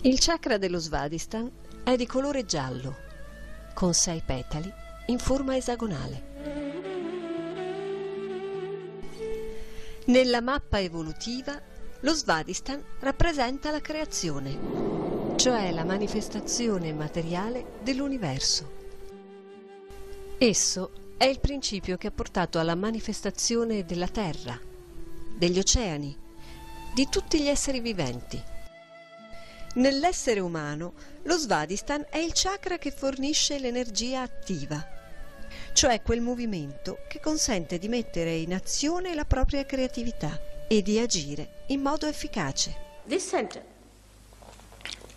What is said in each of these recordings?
Il chakra dello Swadhisthana è di colore giallo, con 6 petali in forma esagonale. Nella mappa evolutiva, lo Swadhisthana rappresenta la creazione, cioè la manifestazione materiale dell'universo. Esso è il principio che ha portato alla manifestazione della Terra, degli oceani, di tutti gli esseri viventi. Nell'essere umano, lo Swadhisthana è il chakra che fornisce l'energia attiva, cioè quel movimento che consente di mettere in azione la propria creatività e di agire in modo efficace. This center,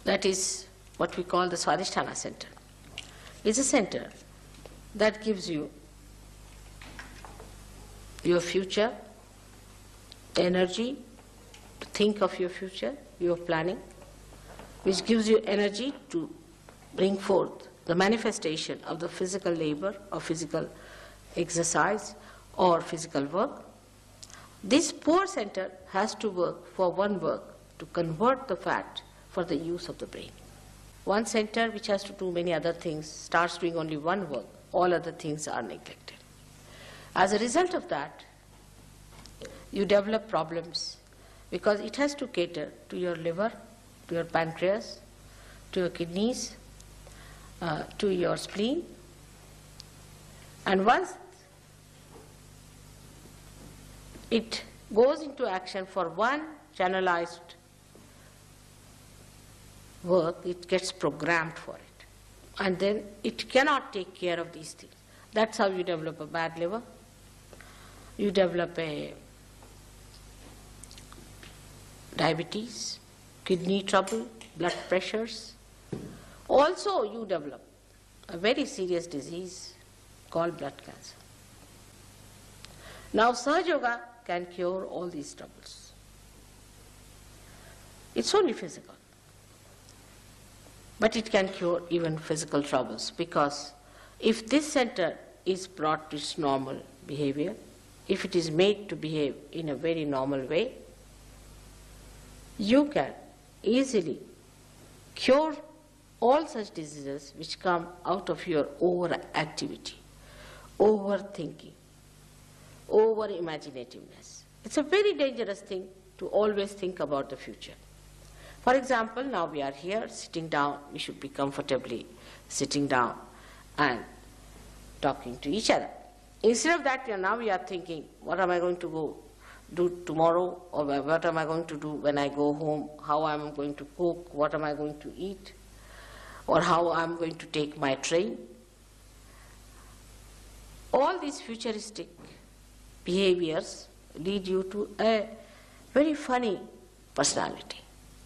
that is what we call the Swadhisthana center, is a center that gives you your future, energy to think of your future, your planning, which gives you energy to bring forth the manifestation of the physical labor or physical exercise or physical work. This poor center has to work for one work, to convert the fat for the use of the brain. One center which has to do many other things starts doing only one work, all other things are neglected. As a result of that, you develop problems because it has to cater to your liver, to your pancreas, to your kidneys, to your spleen. And once it goes into action for one channelized work, it gets programmed for it. And then it cannot take care of these things. That's how you develop a bad liver. You develop a diabetes, kidney trouble, blood pressures. Also you develop a very serious disease called blood cancer. Now Sahaja Yoga can cure all these troubles. It's only physical. But it can cure even physical troubles, because if this center is brought to its normal behavior, if it is made to behave in a very normal way, you can easily cure all such diseases which come out of your overactivity, overthinking, over-imaginativeness. It's a very dangerous thing to always think about the future. For example, now we are here sitting down, we should be comfortably sitting down and talking to each other. Instead of that, now we are thinking, what am I going to go do tomorrow, or what am I going to do when I go home, how am I going to cook, what am I going to eat, or how I am going to take my train. All these futuristic behaviors lead you to a very funny personality.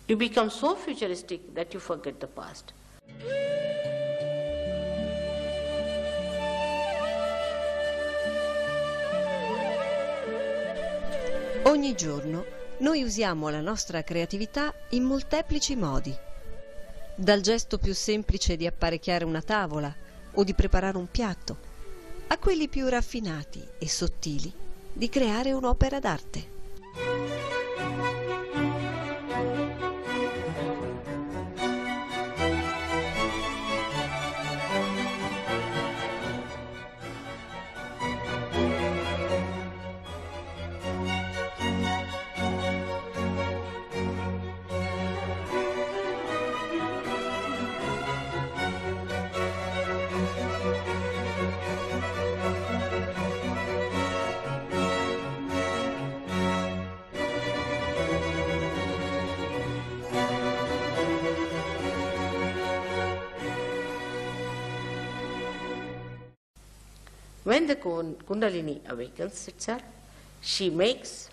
You become so futuristic that you forget the past. Ogni giorno noi usiamo la nostra creatività in molteplici modi. Dal gesto più semplice di apparecchiare una tavola o di preparare un piatto, a quelli più raffinati e sottili di creare un'opera d'arte. When the Kundalini awakens itself, she makes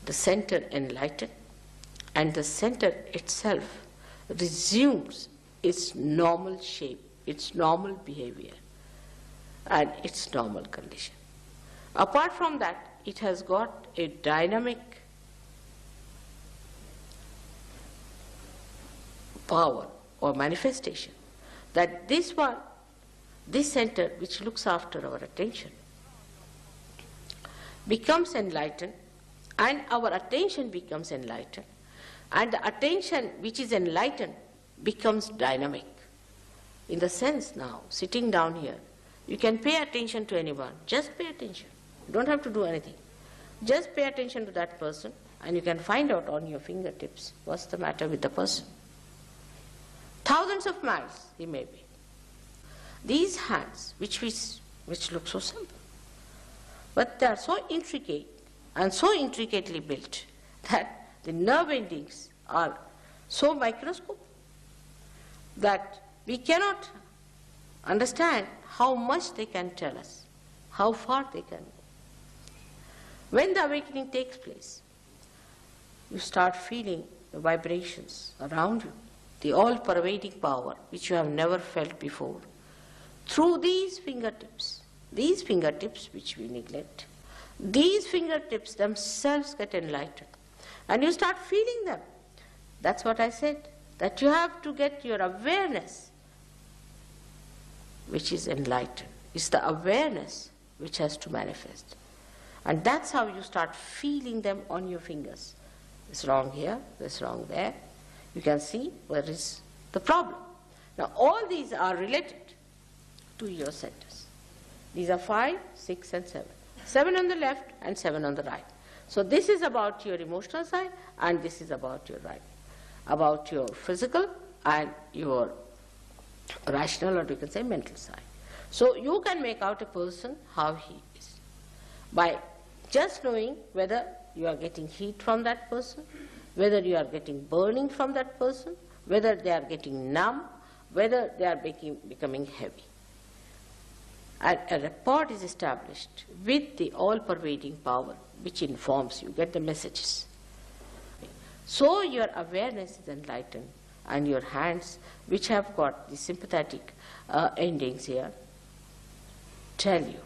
the center enlighten, and the center itself resumes its normal shape, its normal behavior, and its normal condition. Apart from that, it has got a dynamic power or manifestation that this center which looks after our attention becomes enlightened, and our attention becomes enlightened, And the attention which is enlightened becomes dynamic. In the sense now, sitting down here, you can pay attention to anyone. Just pay attention. You don't have to do anything. Just pay attention to that person and you can find out on your fingertips what's the matter with the person. Thousands of miles he may be. These hands, which look so simple, but they are so intricate and so intricately built that the nerve endings are so microscopic that we cannot understand how much they can tell us, how far they can go. When the awakening takes place, you start feeling the vibrations around you, the all-pervading power which you have never felt before, through these fingertips which we neglect. These fingertips themselves get enlightened. And you start feeling them. That's what I said, that you have to get your awareness which is enlightened. It's the awareness which has to manifest. And that's how you start feeling them on your fingers. It's wrong here, it's wrong there. You can see where is the problem. Now all these are related to your centers. These are 5, 6 and 7. 7 on the left and 7 on the right. So this is about your emotional side and this is about your right. About your physical and your rational, or you can say mental side. So you can make out a person how he is by just knowing whether you are getting heat from that person, whether you are getting burning from that person, whether they are getting numb, whether they are becoming heavy. And a rapport is established with the all-pervading power which informs you, get the messages. So your awareness is enlightened and your hands, which have got the sympathetic endings here, tell you.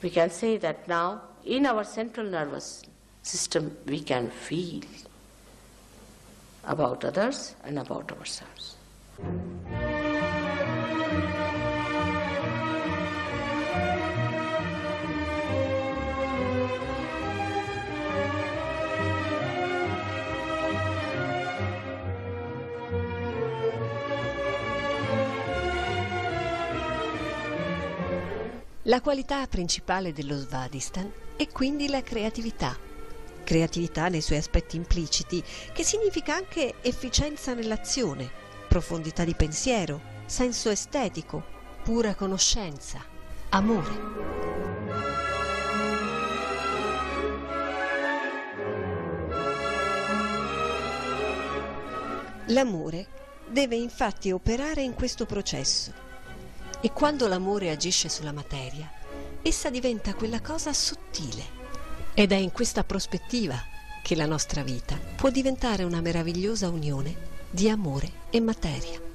We can say that now in our central nervous system we can feel about others and about ourselves. La qualità principale dello Swadhistan è quindi la creatività. Creatività nei suoi aspetti impliciti, che significa anche efficienza nell'azione, profondità di pensiero, senso estetico, pura conoscenza, amore. L'amore deve infatti operare in questo processo. E quando l'amore agisce sulla materia, essa diventa quella cosa sottile. Ed è in questa prospettiva che la nostra vita può diventare una meravigliosa unione di amore e materia.